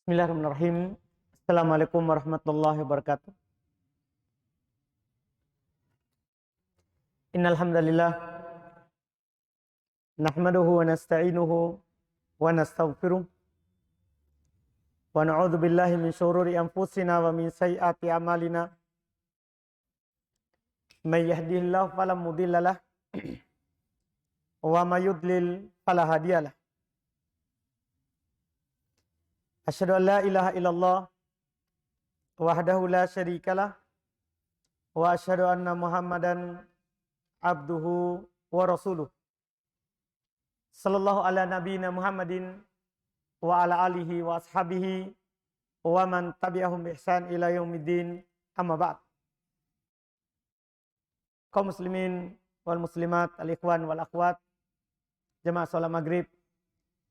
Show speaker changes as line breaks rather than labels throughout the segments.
Bismillahirrahmanirrahim. Assalamualaikum warahmatullahi wabarakatuh. Innal hamdalillah nahmaduhu wa nasta'inuhu wa nastaghfiruh wa na'udzu billahi min syururi anfusina wa min sayyiati a'malina. May yahdihillahu fala mudhillalah wa may yudlil fala hadiyalah. Asyhadu an la ilaha illallah wahdahu la syarikalah wa asyhadu anna Muhammadan abduhu wa rasuluh. Sallallahu ala nabiyina Muhammadin wa ala alihi wa ashabihi wa man tabi'ahum bi ihsan ila yaumiddin. Amma ba'd. Kaum muslimin wal muslimat, al-ikhwan wal akhwat, jemaah salat maghrib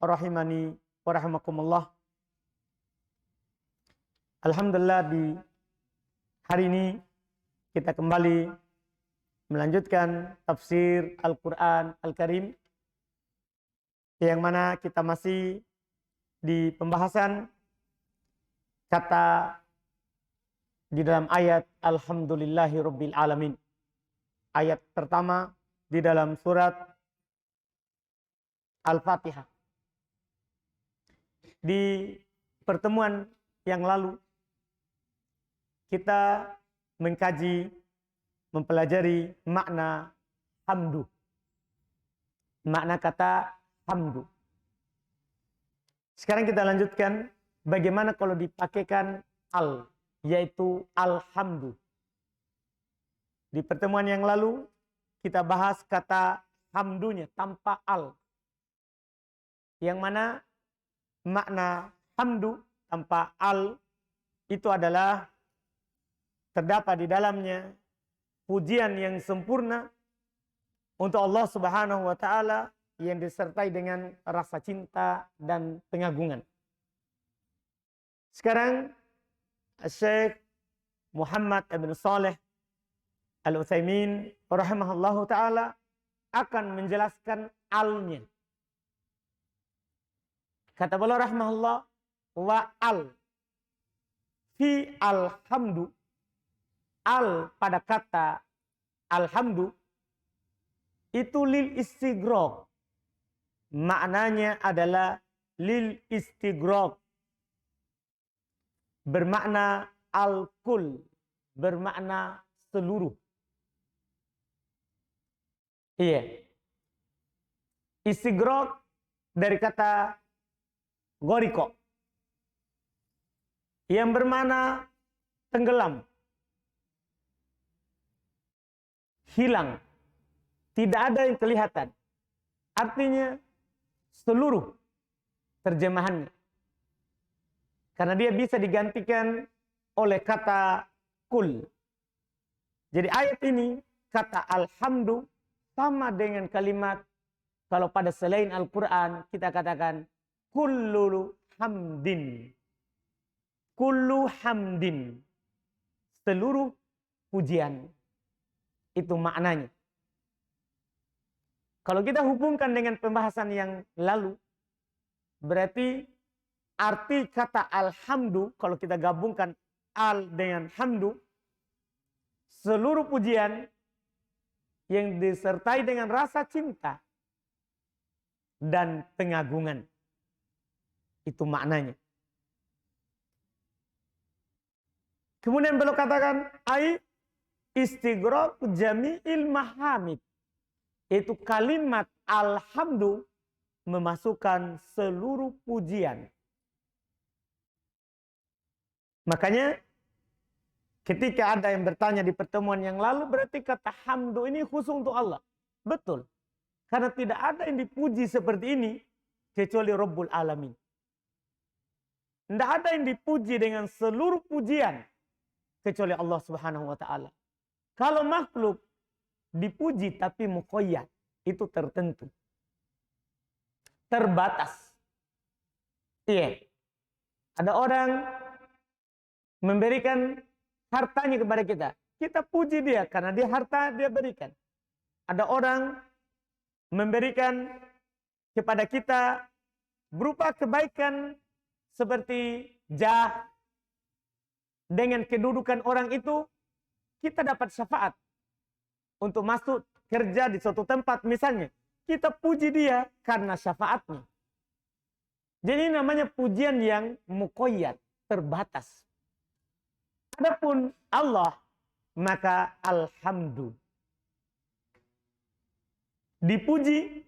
rahimani wa rahimakumullah. Alhamdulillah, di hari ini kita kembali melanjutkan tafsir Al-Quran Al-Karim, yang mana kita masih di pembahasan kata di dalam ayat Alhamdulillahirabbil alamin. Ayat pertama di dalam surat Al-Fatihah. Di pertemuan yang lalu kita mengkaji, mempelajari makna hamdu. Makna kata hamdu. Sekarang kita lanjutkan bagaimana kalau dipakaikan al, yaitu alhamdu. Di pertemuan yang lalu kita bahas kata hamdunya tanpa al. Yang mana makna hamdu tanpa al itu adalah terdapat di dalamnya pujian yang sempurna untuk Allah Subhanahu wa taala yang disertai dengan rasa cinta dan pengagungan. Sekarang Syekh Muhammad ibn Shalih Al-Utsaimin rahimahullahu taala akan menjelaskan alnya. Kata beliau rahimahullah, wa al fi alhamdu, al pada kata alhamdu itu lil istighraq. Maknanya adalah lil istighraq, bermakna al-kul, bermakna seluruh. Iya. Istighraq dari kata goriko, yang bermakna tenggelam, hilang, tidak ada yang kelihatan. Artinya seluruh terjemahannya. Karena dia bisa digantikan oleh kata kul. Jadi ayat ini kata alhamdu sama dengan kalimat kalau pada selain Al-Quran kita katakan kullu hamdin. Kullu hamdin, seluruh pujian. Itu maknanya. Kalau kita hubungkan dengan pembahasan yang lalu, berarti arti kata alhamdu, kalau kita gabungkan al dengan hamdu, seluruh pujian yang disertai dengan rasa cinta dan pengagungan. Itu maknanya. Kemudian beliau katakan ai istighraq jami'il mahamid. Itu kalimat alhamdu memasukkan seluruh pujian. Makanya ketika ada yang bertanya di pertemuan yang lalu, berarti kata hamdu ini khusus untuk Allah. Betul. Karena tidak ada yang dipuji seperti ini kecuali Rabbul Alamin. Tidak ada yang dipuji dengan seluruh pujian kecuali Allah Subhanahu wa taala. Kalau makhluk dipuji tapi muqayyad, itu tertentu, terbatas. Iya. Ada orang memberikan hartanya kepada kita. Kita puji dia karena dia harta dia berikan. Ada orang memberikan kepada kita berupa kebaikan seperti jah. Dengan kedudukan orang itu, kita dapat syafaat untuk masuk kerja di suatu tempat misalnya. Kita puji dia karena syafaatnya. Jadi namanya pujian yang muqayyad, terbatas. Adapun Allah, maka alhamdu. Dipuji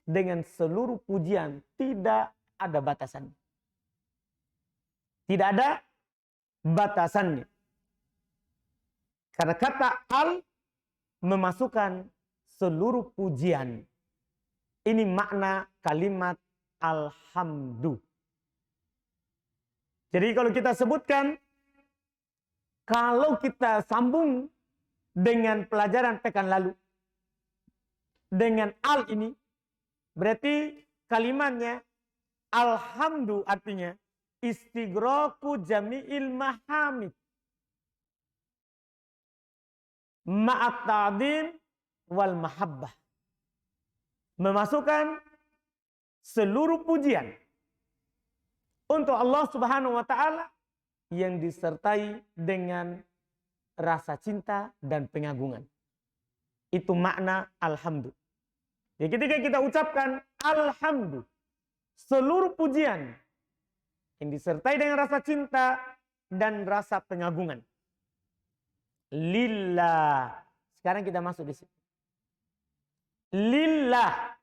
dengan seluruh pujian, tidak ada batasan. Tidak ada batasannya. Karena kata al memasukkan seluruh pujian. Ini makna kalimat alhamdu. Jadi kalau kita sebutkan, kalau kita sambung dengan pelajaran pekan lalu, dengan al ini, berarti kalimatnya alhamdu artinya istighraku jami'il mahamid ma'at ta'zim wal mahabbah. Memasukkan seluruh pujian untuk Allah Subhanahu wa taala yang disertai dengan rasa cinta dan pengagungan. Itu makna alhamdu. Jadi ketika kita ucapkan alhamdu, seluruh pujian yang disertai dengan rasa cinta dan rasa pengagungan. Lillah. Sekarang kita masuk di situ. Lillah.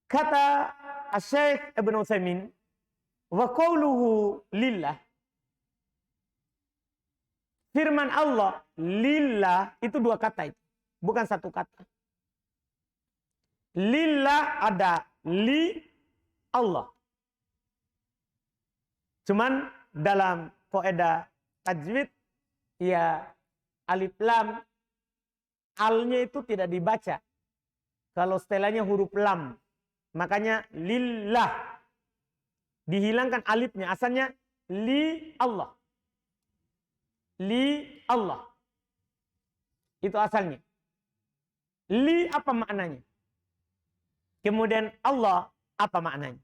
Kata Syekh Ibnu Utsaimin, wa qauluhu lillah. Firman Allah lillah itu dua kata itu, bukan satu kata. Lillah ada li Allah. Cuman dalam kaidah tajwid ya alif lam alnya itu tidak dibaca kalau setelahnya huruf lam. Makanya lillah dihilangkan alifnya, asalnya li Allah. Li Allah. Itu asalnya. Li apa maknanya? Kemudian Allah apa maknanya?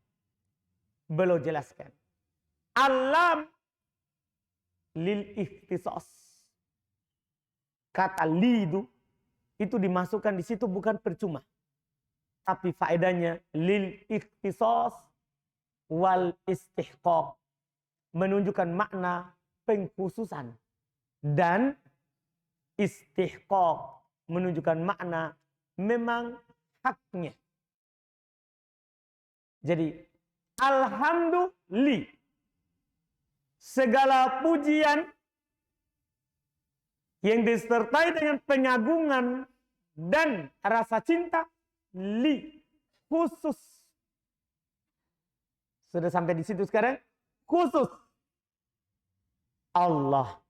Beliau jelaskan. Alam lil ikhtisas. Kata li itu dimasukkan di situ bukan percuma. Tapi faedahnya lil ikhtisas wal istihqaq. Menunjukkan makna pengkhususan. Dan istihqaq menunjukkan makna memang haknya. Jadi alhamdulillah, segala pujian yang disertai dengan pengagungan dan rasa cinta li khusus. Sudah sampai di situ sekarang? Khusus Allah.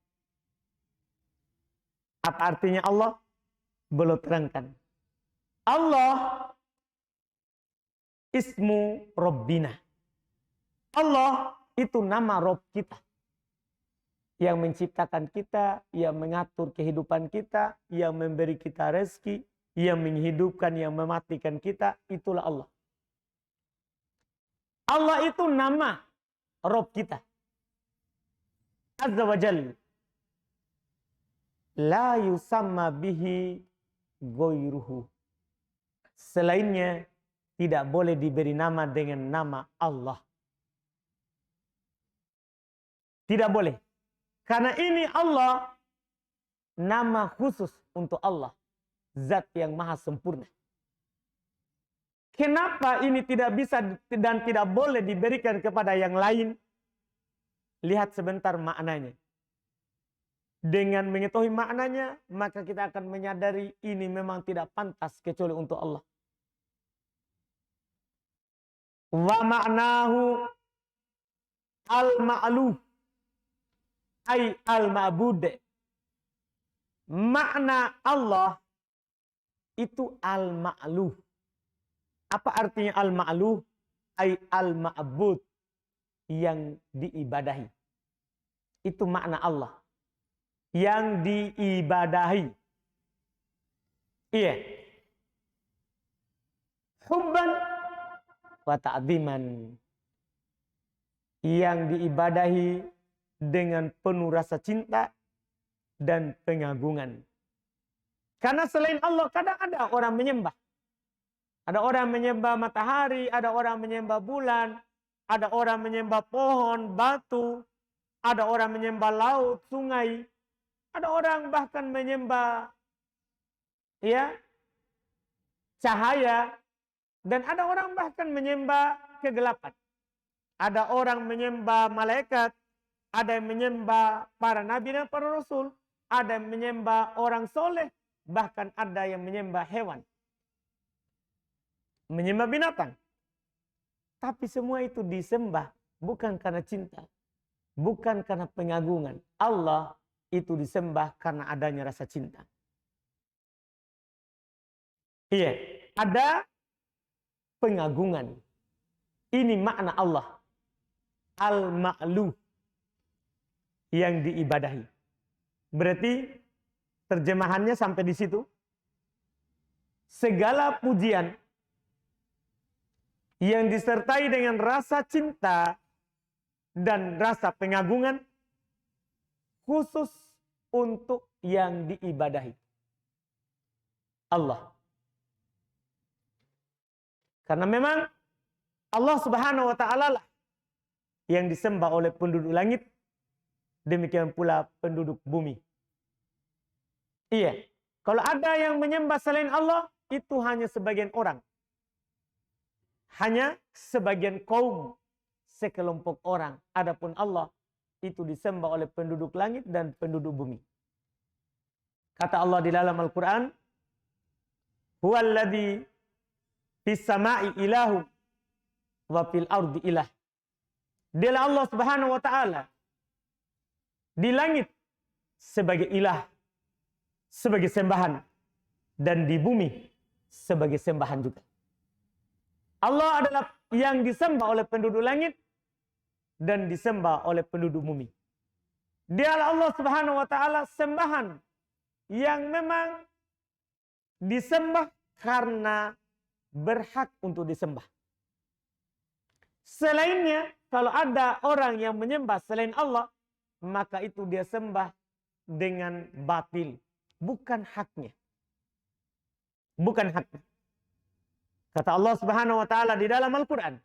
Apa artinya Allah? Belum terangkan. Allah ismu Rabbina. Allah itu nama Rabb kita. Yang menciptakan kita, yang mengatur kehidupan kita, yang memberi kita rezeki, yang menghidupkan, yang mematikan kita, itulah Allah. Allah itu nama Rabb kita. Azza wa Jalla. La yusamma bihi ghairuhu. Selainnya tidak boleh diberi nama dengan nama Allah. Tidak boleh. Karena ini Allah, nama khusus untuk Allah. Zat yang maha sempurna. Kenapa ini tidak bisa dan tidak boleh diberikan kepada yang lain? Lihat sebentar maknanya. Dengan mengetahui maknanya, maka kita akan menyadari ini memang tidak pantas kecuali untuk Allah. Wa ma'nahu al-ma'luh ay al-ma'bud. Makna Allah itu al-ma'luh. Apa artinya al-ma'luh? Ay al-ma'bud, yang diibadahi. Itu makna Allah. Yang diibadahi. Iya. Hubban wa ta'ziman. yang diibadahi dengan penuh rasa cinta dan pengagungan. Karena selain Allah kadang ada orang menyembah. Ada orang menyembah matahari, ada orang menyembah bulan, ada orang menyembah pohon, batu, ada orang menyembah laut, sungai, ada orang bahkan menyembah ya cahaya, dan ada orang bahkan menyembah kegelapan. Ada orang menyembah malaikat, ada yang menyembah para nabi dan para rasul, ada yang menyembah orang soleh, bahkan ada yang menyembah hewan, menyembah binatang. Tapi semua itu disembah bukan karena cinta, bukan karena pengagungan. Allah itu disembah karena adanya rasa cinta. Iya, ada pengagungan. Ini makna Allah. Al-ma'lu, yang diibadahi. Berarti terjemahannya sampai di situ. Segala pujian yang disertai dengan rasa cinta dan rasa pengagungan khusus untuk yang diibadahi Allah. Karena memang Allah Subhanahu wa taala lah yang disembah oleh penduduk langit, demikian pula penduduk bumi. Iya, kalau ada yang menyembah selain Allah, itu hanya sebagian orang. Hanya sebagian kaum, sekelompok orang. Adapun Allah itu disembah oleh penduduk langit dan penduduk bumi. Kata Allah di dalam Al-Quran, Huwaladzi fis sama'i ilahu wa fil ardi ilah. Dialah Allah Subhanahu wa taala di langit sebagai ilah, sebagai sembahan, dan di bumi sebagai sembahan juga. Allah adalah yang disembah oleh penduduk langit dan disembah oleh penduduk bumi. Dialah Allah Subhanahu wa taala sembahan yang memang disembah karena berhak untuk disembah. Selainnya, kalau ada orang yang menyembah selain Allah, maka itu dia sembah dengan batil, bukan haknya. Bukan haknya. Kata Allah Subhanahu wa taala di dalam Al-Qur'an,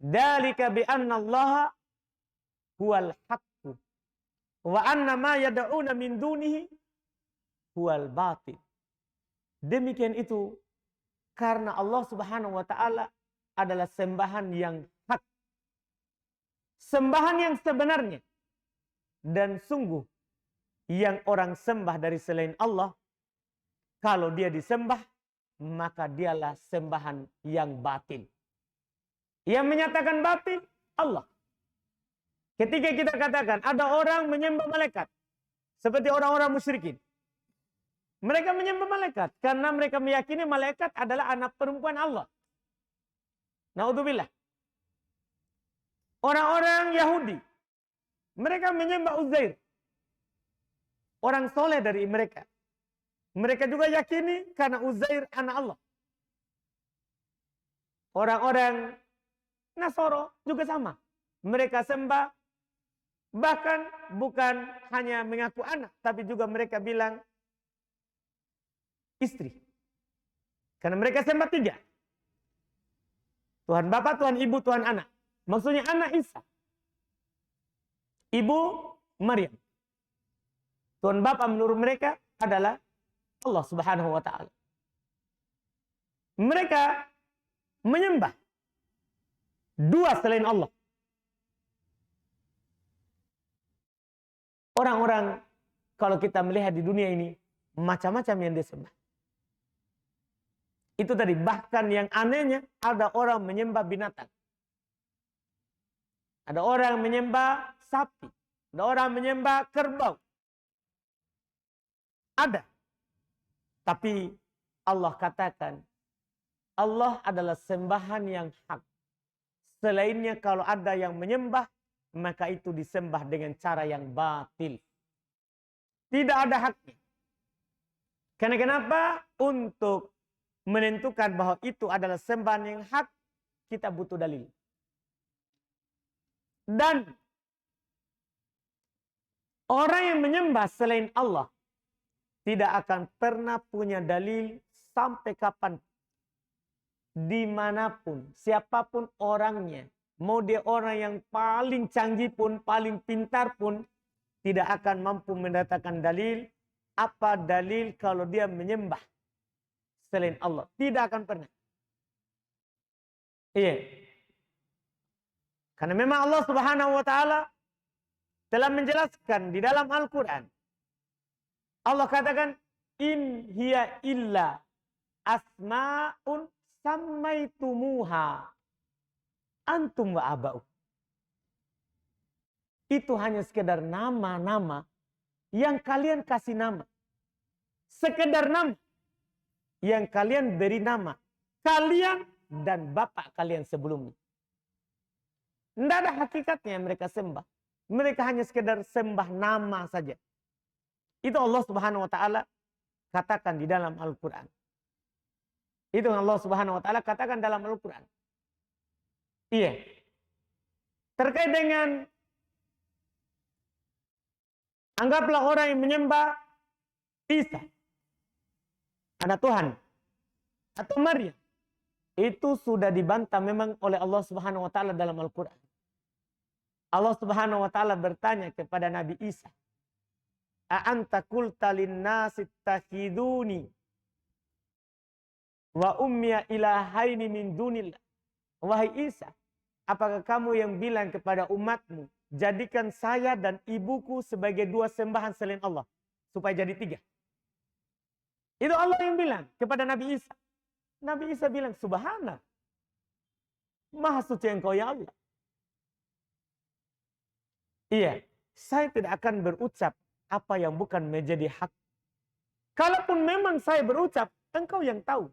"Dzalika bi anna Allah huwal haqq wa anna ma yad'una min dunihi huwal batil." Demikian itu karena Allah Subhanahu wa taala adalah sembahan yang hak. Sembahan yang sebenarnya. Dan sungguh yang orang sembah dari selain Allah, kalau dia disembah, maka dialah sembahan yang batil. Yang menyatakan batil, Allah. Ketika kita katakan ada orang menyembah malaikat, seperti orang-orang musyrikin. Mereka menyembah malaikat karena mereka meyakini malaikat adalah anak perempuan Allah. Naudzubillah. Orang-orang Yahudi, mereka menyembah Uzair, orang soleh dari mereka. Mereka juga yakini karena Uzair anak Allah. Orang-orang Nasoro juga sama. Mereka sembah, bahkan bukan hanya mengaku anak, tapi juga mereka bilang istri. Karena mereka sembah 3. Tuhan Bapa, Tuhan Ibu, Tuhan Anak. Maksudnya anak Isa. Ibu Maryam. Tuhan Bapa menurut mereka adalah Allah Subhanahu wa taala. Mereka menyembah 2 selain Allah. Orang-orang kalau kita melihat di dunia ini macam-macam yang disembah. Itu tadi, bahkan yang anehnya ada orang menyembah binatang. Ada orang menyembah sapi, ada orang menyembah kerbau. Ada. Tapi Allah katakan, Allah adalah sembahan yang hak. Selainnya kalau ada yang menyembah, maka itu disembah dengan cara yang batil. Tidak ada haknya. Karena kenapa? Untuk menentukan bahwa itu adalah sembahan yang hak, kita butuh dalil. Dan orang yang menyembah selain Allah tidak akan pernah punya dalil sampai kapan, dimanapun, siapapun orangnya. Mau dia orang yang paling canggih pun, paling pintar pun, tidak akan mampu mendatangkan dalil. Apa dalil kalau dia menyembah selain Allah? Tidak akan pernah. Iya. Karena memang Allah Subhanahu wa taala telah menjelaskan di dalam Al-Quran. Allah katakan, in hiya illa asma'un sammaitumuha antum wa aba'u. Itu hanya sekedar nama-nama yang kalian kasih nama. Sekedar nama yang kalian beri nama. Kalian dan bapak kalian sebelumnya. Tidak ada hakikatnya yang mereka sembah. Mereka hanya sekedar sembah nama saja. Itu Allah Subhanahu wa taala katakan di dalam Al-Quran. Itu yang Allah Subhanahu wa taala katakan dalam Al-Quran. Iya. Terkait dengan anggaplah orang yang menyembah Isa, anak Tuhan, atau Maryam. Itu sudah dibantah memang oleh Allah Subhanahu wa taala dalam Al-Quran. Allah Subhanahu wa taala bertanya kepada Nabi Isa, "A anta qulta lin-nasi ittakhiduni wa ummiya ilahaini min dunillah?" Wahai Isa, apakah kamu yang bilang kepada umatmu, jadikan saya dan ibuku sebagai dua sembahan selain Allah, supaya jadi tiga? Itu Allah yang bilang kepada Nabi Isa. Nabi Isa bilang, subhanallah, maha suci engkau ya Allah. Iya, saya tidak akan berucap apa yang bukan menjadi hak. Kalaupun memang saya berucap, engkau yang tahu.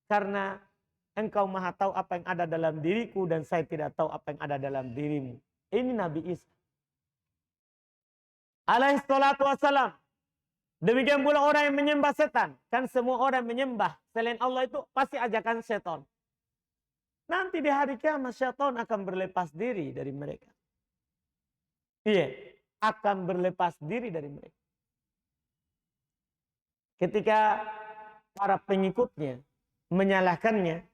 Karena engkau maha tahu apa yang ada dalam diriku dan saya tidak tahu apa yang ada dalam dirimu. Ini Nabi Isa alaihi salatu wassalam. Demikian pula orang yang menyembah setan. Kan semua orang menyembah selain Allah itu pasti ajakan setan. Nanti di hari kiamat setan akan berlepas diri dari mereka. Iya, akan berlepas diri dari mereka. Ketika para pengikutnya menyalahkannya,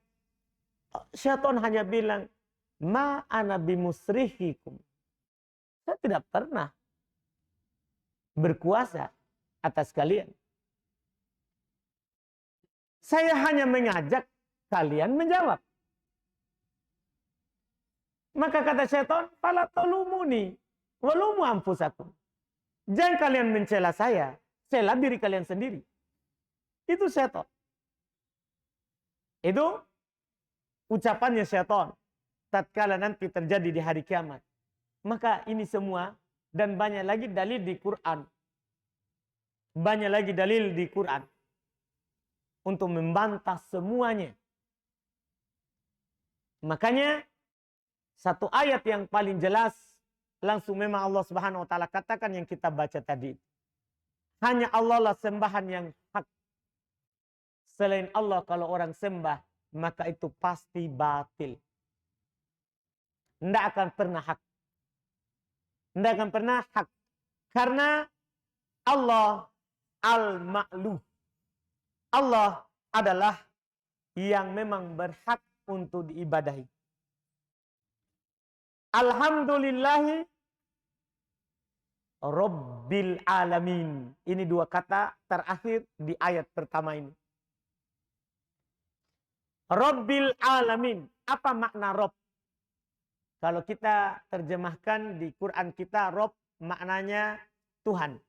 syaitan hanya bilang, ma ana bimusrihikum. Saya tidak pernah berkuasa atas kalian. Saya hanya mengajak kalian menjawab. Maka kata syaitan, fala talumuni walumu anfusakum. Jangan kalian mencela saya, cela diri kalian sendiri. Itu syaitan. Itu ucapannya syaitan tatkala nanti terjadi di hari kiamat. Maka ini semua dan banyak lagi dalil di Quran. Banyak lagi dalil di Quran untuk membantah semuanya. Makanya satu ayat yang paling jelas langsung memang Allah Subhanahu wa taala katakan yang kita baca tadi. Hanya Allah lah sembahan yang hak. Selain Allah kalau orang sembah, maka itu pasti batil. Tidak akan pernah hak. Tidak akan pernah hak. Karena Allah Al-Ma'luh. Allah adalah yang memang berhak untuk diibadahi. Alhamdulillahi Rabbil Alamin. Ini dua kata terakhir di ayat pertama ini. Rabbil Alamin. Apa makna Rabb? Kalau kita terjemahkan di Quran kita, Rabb maknanya Tuhan.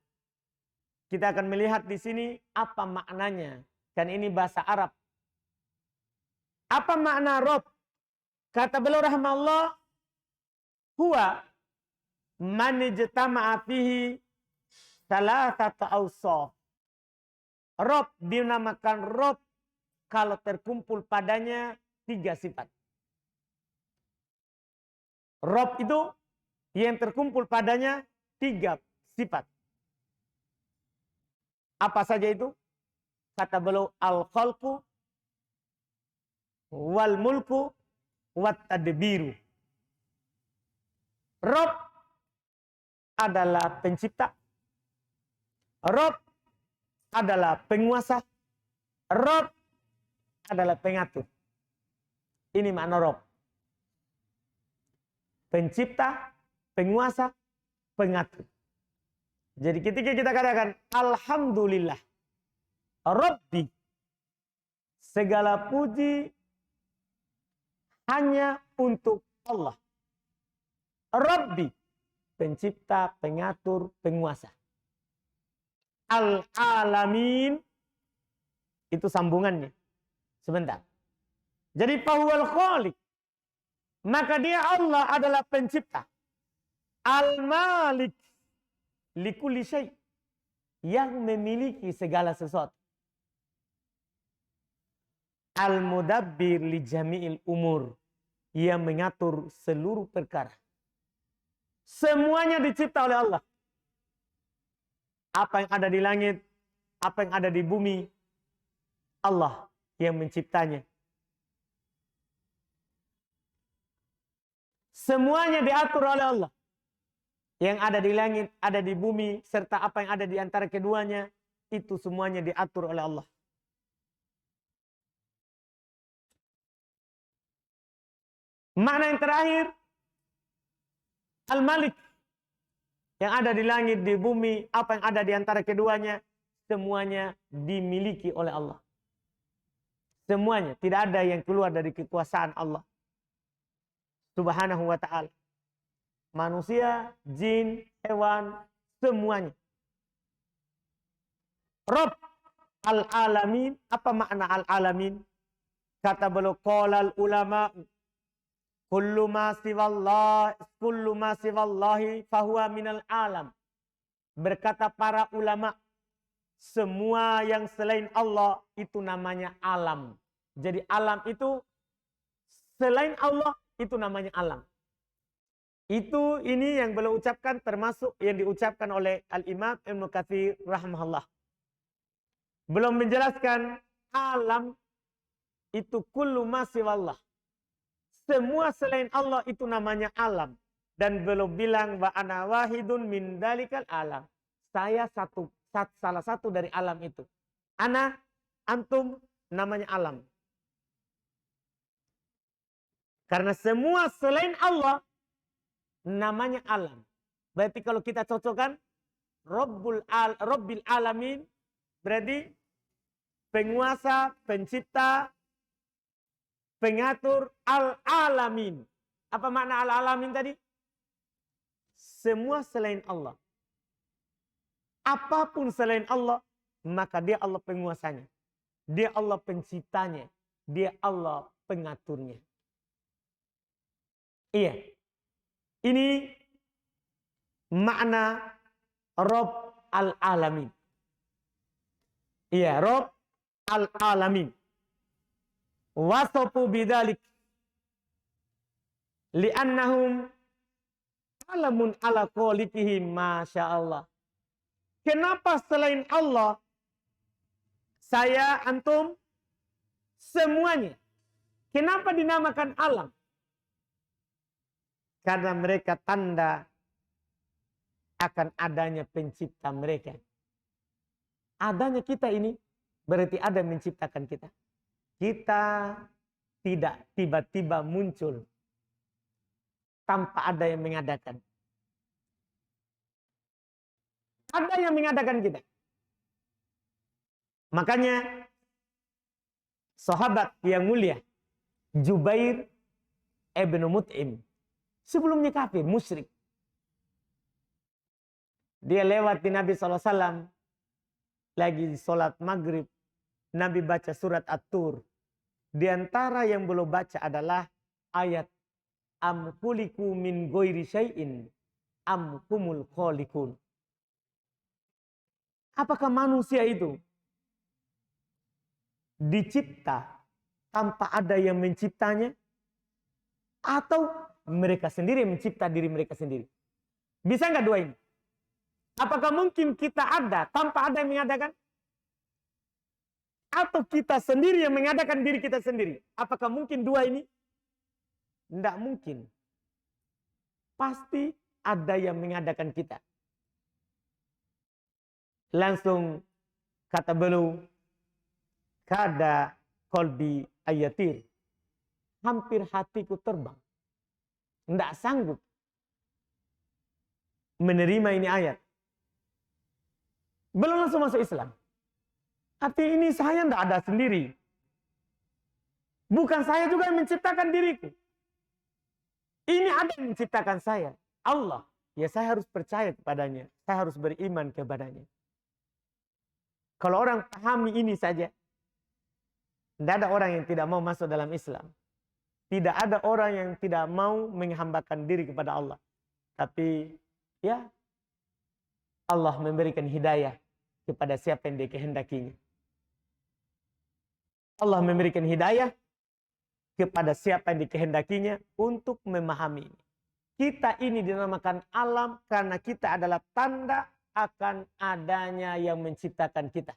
Kita akan melihat di sini apa maknanya. Kan ini bahasa Arab. Apa makna Rabb? Kata beliau rahimahullah, huwa man ijtama'a fihi thalathatu awsaf. Rabb dinamakan Rabb kalau terkumpul padanya 3 sifat. Rabb itu yang terkumpul padanya 3 sifat. Apa saja itu? Kata beliau, al-khalqu wal mulku wat tadbiru. Rob adalah pencipta. Rob adalah penguasa. Rob adalah pengatur. Ini makna Rob. Pencipta, penguasa, pengatur. Jadi ketika kita katakan Alhamdulillah, Rabbi, segala puji hanya untuk Allah. Rabbi, pencipta, pengatur, penguasa. Al-alamin, itu sambungannya. Sebentar. Jadi fahuwal khaliq, maka dia Allah adalah pencipta. Al-malik, likulli syai', yang memiliki segala sesuatu. Al-mudabbir li jami'il umur, yang mengatur seluruh perkara. Semuanya dicipta oleh Allah. Apa yang ada di langit, apa yang ada di bumi, Allah yang menciptanya. Semuanya diatur oleh Allah. Yang ada di langit, ada di bumi, serta apa yang ada di antara keduanya, itu semuanya diatur oleh Allah. Makna yang terakhir, Al-Malik, yang ada di langit, di bumi, apa yang ada di antara keduanya, semuanya dimiliki oleh Allah. Semuanya, tidak ada yang keluar dari kekuasaan Allah Subhanahu wa ta'ala. Manusia, jin, hewan, semuanya. Rabb al-alamin. Apa makna al-alamin? Kata beliau, qala al-ulama, kullu ma siwallahi fahuwa minal alam. Berkata para ulama, semua yang selain Allah itu namanya alam. Jadi alam itu, selain Allah itu namanya alam. Itu ini yang beliau ucapkan, termasuk yang diucapkan oleh Al-Imam Ibnu Katsir rahimahullah. Belum menjelaskan alam itu kullu ma siwallah. Semua selain Allah itu namanya alam. Dan belum bilang wa ana wahidun min dalikal alam. Saya salah satu dari alam itu. Ana, antum, namanya alam. Karena semua selain Allah namanya alam. Berarti kalau kita cocokkan Rabbil alamin, berarti penguasa, pencipta, pengatur, al-alamin. Apa makna al-alamin tadi? Semua selain Allah. Apapun selain Allah, maka dia Allah penguasanya. Dia Allah penciptanya. Dia Allah pengaturnya. Iya. Ini makna Rabb al-alamin. Iya, Rabb al-alamin. Wasafu bidzalik li'annahum alamun ala khaliqihim, masyaallah. Kenapa selain Allah, saya, antum, semuanya, kenapa dinamakan alam? Karena mereka tanda akan adanya pencipta mereka. Adanya kita ini berarti ada yang menciptakan kita. Kita tidak tiba-tiba muncul tanpa ada yang mengadakan. Ada yang mengadakan kita. Makanya sahabat yang mulia Jubair ibn Mut'im, sebelumnya kafir, musyrik. Dia lewat di Nabi SAW, lagi sholat maghrib. Nabi baca surat At-Tur. Di antara yang belum baca adalah ayat am kuliku min ghairi syai'in am kumul khaliqun. Apakah manusia itu dicipta tanpa ada yang menciptanya? Atau mereka sendiri yang mencipta diri mereka sendiri? Bisa nggak dua ini? Apakah mungkin kita ada tanpa ada yang mengadakan? Atau kita sendiri yang mengadakan diri kita sendiri? Apakah mungkin dua ini? Tidak mungkin. pasti ada yang mengadakan kita. Langsung kata beliau, kada kolbi ayatir. Hampir hatiku terbang. Tidak sanggup menerima ini ayat. Belum langsung masuk Islam. Artinya ini saya tidak ada sendiri. Bukan saya juga yang menciptakan diriku. Ini ada yang menciptakan saya. Allah. Ya saya harus percaya kepadanya. Saya harus beriman kepadanya. Kalau orang pahami ini saja, tidak ada orang yang tidak mau masuk dalam Islam. Tidak ada orang yang tidak mau menghambakan diri kepada Allah. Tapi ya Allah memberikan hidayah kepada siapa yang dikehendakinya. Allah memberikan hidayah kepada siapa yang dikehendakinya untuk memahami ini. Kita ini dinamakan alam karena kita adalah tanda akan adanya yang menciptakan kita.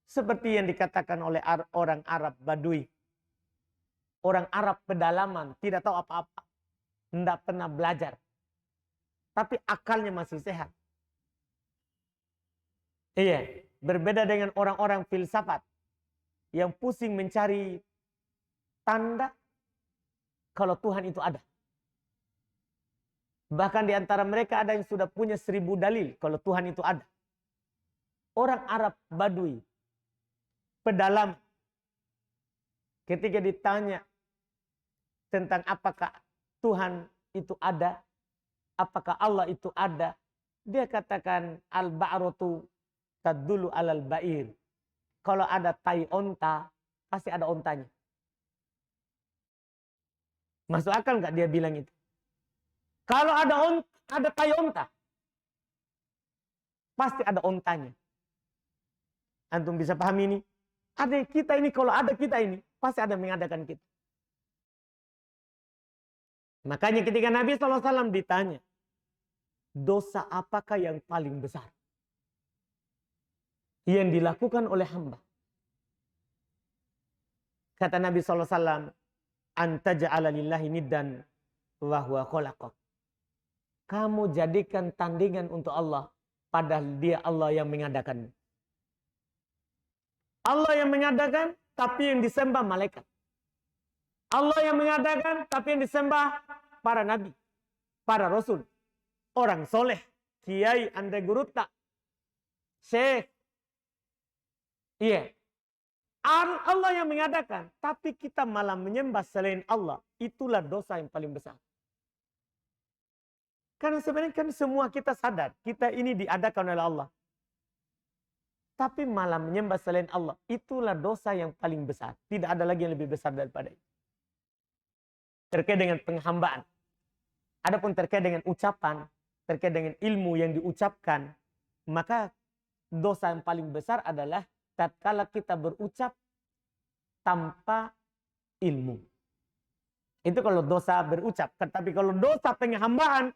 Seperti yang dikatakan oleh orang Arab Badui. Orang Arab pedalaman, tidak tahu apa-apa. Tidak pernah belajar. Tapi akalnya masih sehat. Iya, berbeda dengan orang-orang filsafat. Yang pusing mencari tanda kalau Tuhan itu ada. Bahkan di antara mereka ada yang sudah punya 1000 dalil kalau Tuhan itu ada. Orang Arab Badui, pedalam, ketika ditanya tentang apakah Tuhan itu ada, apakah Allah itu ada, dia katakan al-ba'ratu tadullu alal ba'ir. Kalau ada tai onta, pasti ada ontanya. Masuk akal nggak dia bilang itu? Kalau ada tai onta, pasti ada ontanya. Antum bisa pahami ini? Ada kita ini, kalau ada kita ini, pasti ada yang mengadakan kita. Makanya ketika Nabi SAW ditanya, dosa apakah yang paling besar yang dilakukan oleh hamba? Kata Nabi SAW, anta ja'ala lillahi niddan wa huwa khalaqak. Kamu jadikan tandingan untuk Allah, padahal dia Allah yang mengadakan. Allah yang mengadakan, tapi yang disembah malaikat. Allah yang mengadakan, tapi yang disembah para nabi, para rasul, orang soleh, kiai, andre guruta, syekh. Iya. Allah yang mengadakan, tapi kita malah menyembah selain Allah. Itulah dosa yang paling besar. Karena sebenarnya kan semua kita sadar, kita ini diadakan oleh Allah. Tapi malah menyembah selain Allah. Itulah dosa yang paling besar. Tidak ada lagi yang lebih besar daripada itu. Terkait dengan penghambaan. Adapun terkait dengan ucapan, terkait dengan ilmu yang diucapkan, maka dosa yang paling besar adalah tatkala kita berucap tanpa ilmu. Itu kalau dosa berucap. Tapi kalau dosa penghambaan,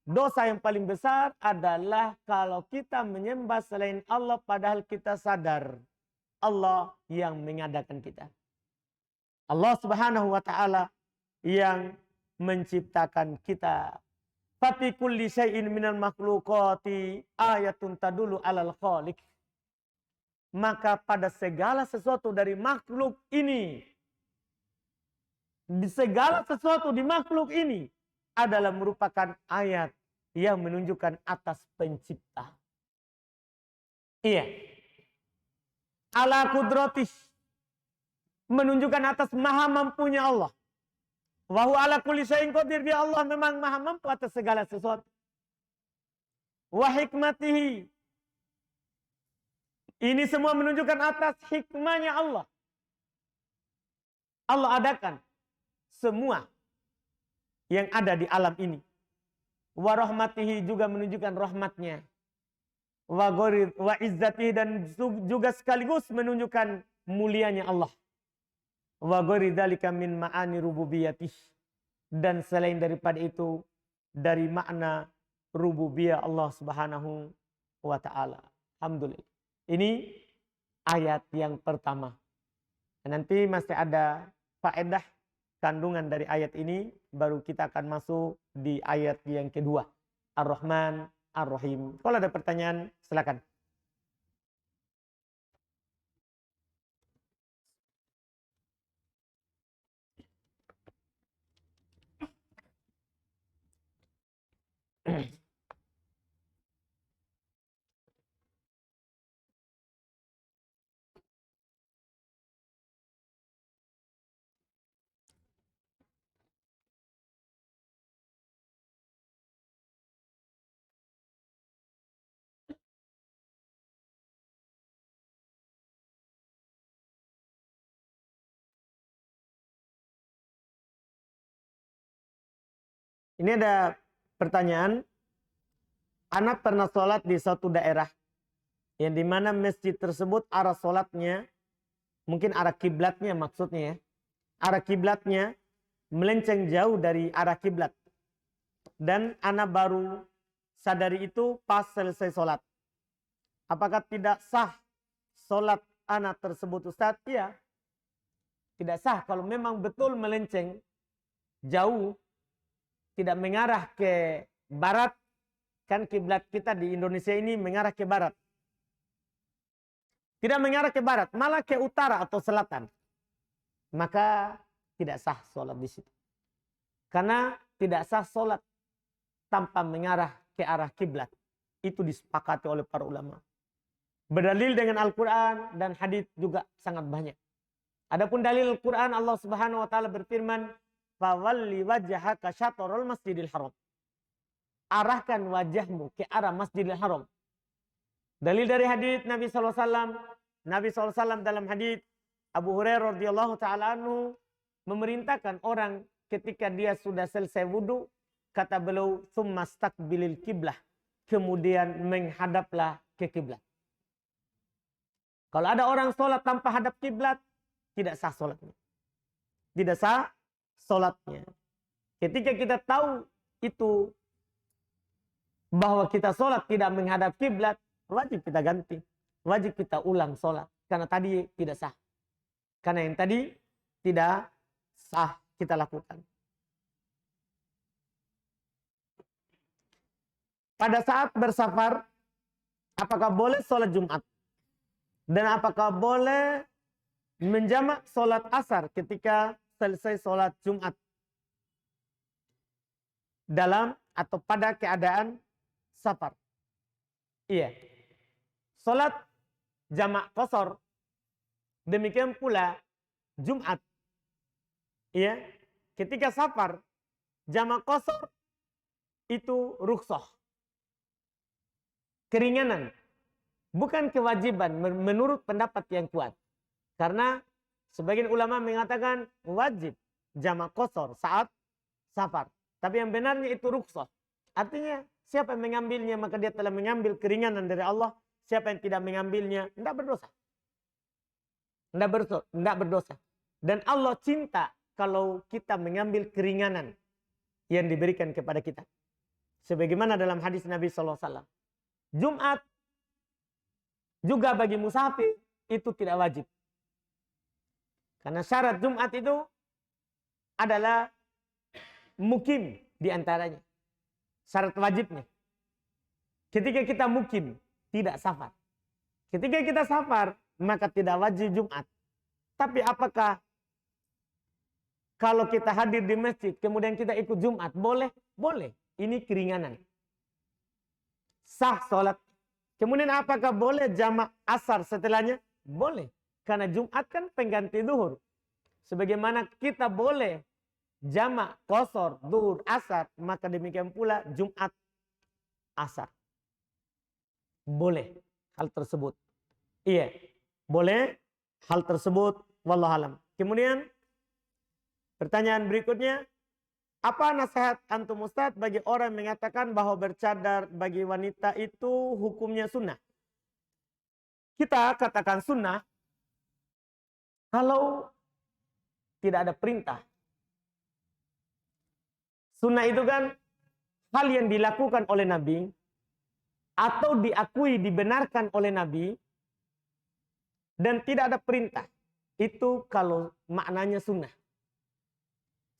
dosa yang paling besar adalah kalau kita menyembah selain Allah padahal kita sadar Allah yang mengadakan kita. Allah Subhanahu wa taala yang menciptakan kita. Fafi kulli syai'in minal makhluqati ayatun tadullu alal khaliq. Maka pada segala sesuatu dari makhluk ini, di segala sesuatu di makhluk ini adalah merupakan ayat yang menunjukkan atas pencipta. Iya. Ala qudratis, menunjukkan atas maha mampunya Allah. Wa huwa ala kulli syai'in qadir, dia Allah memang maha mampu atas segala sesuatu. Wa hikmatihi, ini semua menunjukkan atas hikmahnya Allah. Allah adakan semua yang ada di alam ini. Wa rahmatihi, juga menunjukkan rahmatnya. Wa izzatihi, dan juga sekaligus menunjukkan mulianya Allah. Wa ghairi dzalika min ma'ani rububiyatih, dan selain daripada itu dari makna rububiyah Allah Subhanahu wa taala. Alhamdulillah. Ini ayat yang pertama. Nanti masih ada faedah kandungan dari ayat ini, baru kita akan masuk di ayat yang kedua. Ar-Rahman, Ar-Rahim. Kalau ada pertanyaan, silakan. Ini ada pertanyaan. Anak pernah sholat di suatu daerah yang dimana masjid tersebut arah sholatnya, mungkin arah kiblatnya maksudnya ya, arah kiblatnya melenceng jauh dari arah kiblat. Dan anak baru sadari itu pas selesai sholat. Apakah tidak sah sholat anak tersebut, Ustaz? Iya, tidak sah kalau memang betul melenceng jauh, tidak mengarah ke barat. Kan kiblat kita di Indonesia ini mengarah ke barat. Tidak mengarah ke barat, malah ke utara atau selatan. Maka tidak sah sholat di situ. Karena tidak sah sholat tanpa mengarah ke arah kiblat. Itu disepakati oleh para ulama. Berdalil dengan Al-Quran dan hadits juga sangat banyak. Adapun dalil Al-Quran, Allah Subhanahu wa taala berfirman, "Fawalli wajhaka syatrul Masjidil Haram." Arahkan wajahmu ke arah Masjidil Haram. Dalil dari hadits Nabi SAW. Nabi SAW dalam hadits Abu Hurairah radhiyallahu taala anhu memerintahkan orang ketika dia sudah selesai wudu, kata beliau, "Tsumastaqbilil kiblah." Kemudian menghadaplah ke kiblat. Kalau ada orang sholat tanpa hadap kiblat, tidak sah sholatnya. Tidak sah sholatnya. Ketika kita tahu itu, bahwa kita sholat tidak menghadap kiblat, wajib kita ganti. Wajib kita ulang sholat. Karena tadi tidak sah. Karena yang tadi tidak sah kita lakukan. Pada saat bersafar, apakah boleh sholat Jumat? Dan apakah boleh menjamak sholat asar ketika selesai sholat Jumat? Dalam atau pada keadaan safar. Iya. Sholat jamak qasar. Demikian pula Jumat. Iya. Ketika safar, jamak qasar itu rukhsah. Keringanan. Bukan kewajiban menurut pendapat yang kuat. Karena sebagian ulama mengatakan wajib jamak qasar saat safar. Tapi yang benarnya itu rukhsah. Artinya siapa yang mengambilnya maka dia telah mengambil keringanan dari Allah. Siapa yang tidak mengambilnya tidak berdosa. Tidak berdosa. Dan Allah cinta kalau kita mengambil keringanan yang diberikan kepada kita. Sebagaimana dalam hadis Nabi SAW. Jumat juga bagi musafir itu tidak wajib. Karena syarat Jumat itu adalah mukim di antaranya. Syarat wajibnya. Ketika kita mukim, tidak safar. Ketika kita safar, maka tidak wajib Jumat. Tapi apakah kalau kita hadir di masjid, kemudian kita ikut Jumat, boleh? Boleh. Ini keringanan. Sah sholat. Kemudian apakah boleh jamak asar setelahnya? Boleh. Karena Jumat kan pengganti duhur. Sebagaimana kita boleh jamak qasar duhur asar, maka demikian pula Jumat asar. Boleh hal tersebut. Iya, boleh hal tersebut, wallahu alam. Kemudian pertanyaan berikutnya, apa nasihat antum Ustaz bagi orang yang mengatakan bahwa bercadar bagi wanita itu hukumnya sunnah? Kita katakan sunnah kalau tidak ada perintah. Sunnah itu kan hal yang dilakukan oleh Nabi atau diakui, dibenarkan oleh Nabi dan tidak ada perintah. Itu kalau maknanya sunnah.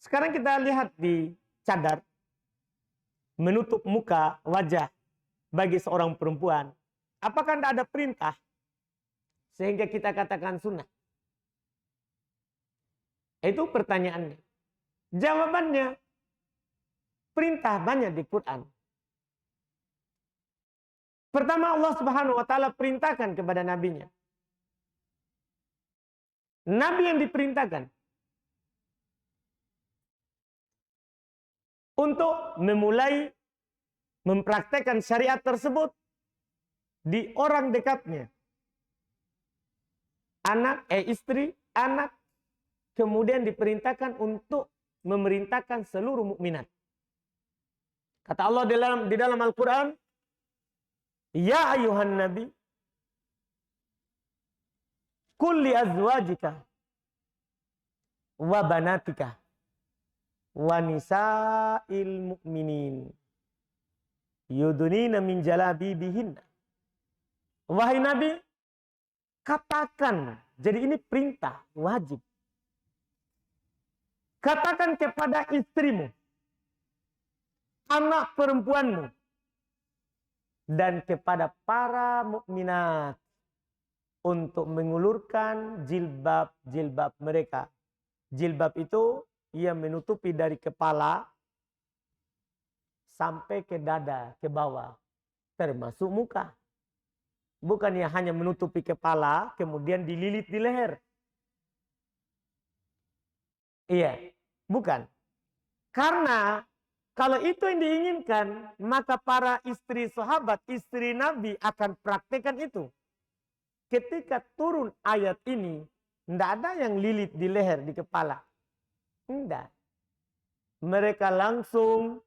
Sekarang kita lihat di cadar, menutup muka, wajah bagi seorang perempuan. Apakah tidak ada perintah sehingga kita katakan sunnah? Itu pertanyaannya. Jawabannya, perintah banyak di Quran. Pertama, Allah Subhanahu wa taala perintahkan kepada nabinya. Nabi yang diperintahkan untuk memulai mempraktekkan syariat tersebut di orang dekatnya. Anak, istri, anak, kemudian diperintahkan untuk memerintahkan seluruh mukminat. Kata Allah di dalam Al-Quran, Ya ayuhan Nabi, kulli azwajika wa banatika wa nisa'il mu'minin yudunina min jalabibihinna. Wahai Nabi, katakan, jadi ini perintah wajib. Katakan kepada istrimu, anak perempuanmu, dan kepada para mukminat untuk mengulurkan jilbab-jilbab mereka. Jilbab itu ia menutupi dari kepala sampai ke dada, ke bawah, termasuk muka. Bukan ia hanya menutupi kepala, kemudian dililit di leher. Iya, bukan. Karena kalau itu yang diinginkan, maka para istri sahabat, istri Nabi akan praktekkan itu. Ketika turun ayat ini, tidak ada yang lilit di leher, di kepala. Tidak. Mereka langsung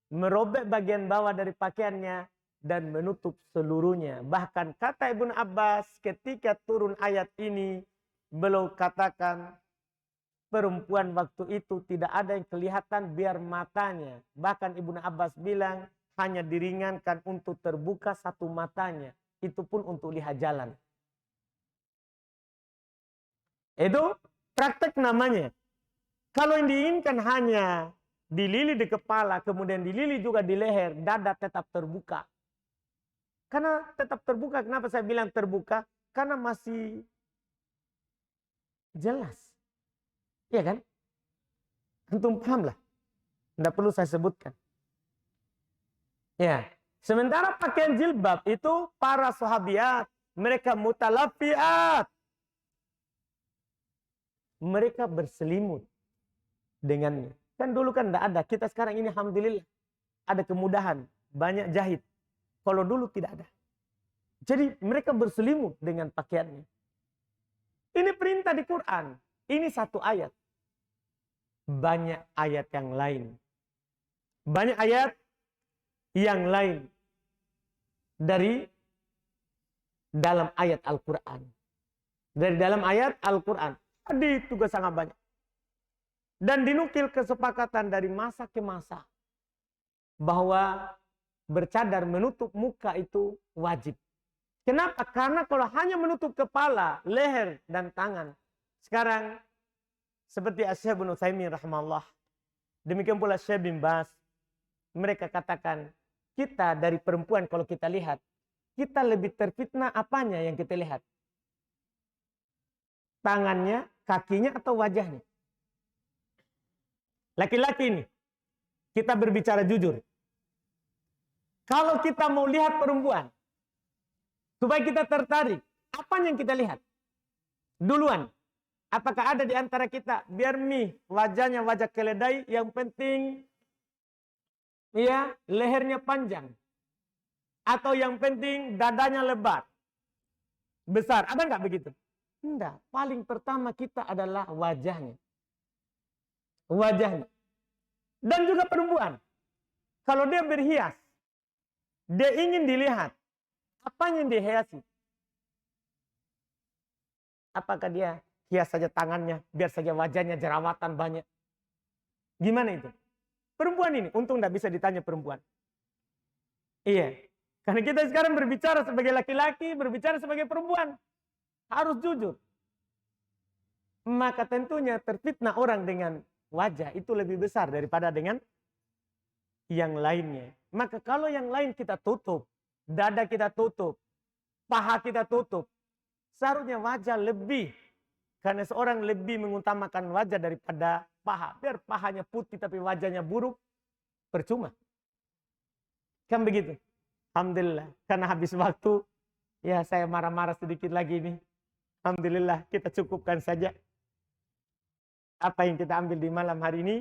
merobek bagian bawah dari pakaiannya dan menutup seluruhnya. Bahkan kata Ibnu Abbas, ketika turun ayat ini, beliau katakan, perempuan waktu itu tidak ada yang kelihatan biar matanya. Bahkan Ibnu Abbas bilang hanya diringankan untuk terbuka satu matanya. Itu pun untuk lihat jalan. Itu praktek namanya. Kalau yang diinginkan hanya dilili di kepala, kemudian dilili juga di leher, dada tetap terbuka. Karena tetap terbuka, kenapa saya bilang terbuka? Karena masih jelas. Iya kan? Antum paham lah. Tidak perlu saya sebutkan. Ya. Sementara pakaian jilbab itu para sahabiat, mereka mutalafiat. Mereka berselimut dengannya. Kan dulu kan tidak ada. Kita sekarang ini alhamdulillah ada kemudahan. Banyak jahit. Kalau dulu tidak ada. Jadi mereka berselimut dengan pakaiannya. Ini perintah di Quran. Ini satu ayat. Banyak ayat yang lain. Banyak ayat yang lain. Dari dalam ayat Al-Quran. Dari dalam ayat Al-Quran. Tadi juga sangat banyak. Dan dinukil kesepakatan dari masa ke masa. Bahwa bercadar menutup muka itu wajib. Kenapa? Karena kalau hanya menutup kepala, leher, dan tangan. Sekarang seperti Syekh Ibnu Utsaimin rahimahullah. Demikian pula Syekh bin Baz. Mereka katakan, kita dari perempuan kalau kita lihat, kita lebih terfitnah apanya yang kita lihat? Tangannya, kakinya, atau wajahnya? Laki-laki ini, kita berbicara jujur. Kalau kita mau lihat perempuan, supaya kita tertarik, apa yang kita lihat? Duluan. Apakah ada di antara kita, biar wajahnya wajah keledai, yang penting ya lehernya panjang. Atau yang penting dadanya lebar, besar. Ada nggak begitu? Tidak. Paling pertama kita adalah wajahnya. Wajahnya. Dan juga perempuan. Kalau dia berhias, dia ingin dilihat. Apa yang dihiasi? Apakah dia hias saja tangannya, biar saja wajahnya jerawatan banyak? Gimana itu? Perempuan ini, untung tidak bisa ditanya perempuan. Iya. Karena kita sekarang berbicara sebagai laki-laki, berbicara sebagai perempuan. Harus jujur. Maka tentunya terfitnah orang dengan wajah itu lebih besar daripada dengan yang lainnya. Maka kalau yang lain kita tutup, dada kita tutup, paha kita tutup, seharusnya wajah lebih. Karena seorang lebih mengutamakan wajah daripada paha. Biar pahanya putih tapi wajahnya buruk, percuma. Kan begitu. Alhamdulillah. Karena habis waktu, ya saya marah-marah sedikit lagi nih. Alhamdulillah kita cukupkan saja apa yang kita ambil di malam hari ini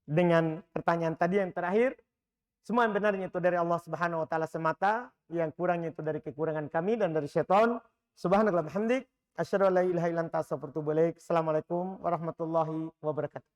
dengan pertanyaan tadi yang terakhir. Semua yang benarnya itu dari Allah Subhanahu wa taala semata, yang kurangnya itu dari kekurangan kami dan dari syaitan. Subhanallah bihamdik, asyhadu an la ilaha illa anta astaghfiruka wa atubu ilaik. Assalamualaikum warahmatullahi wabarakatuh.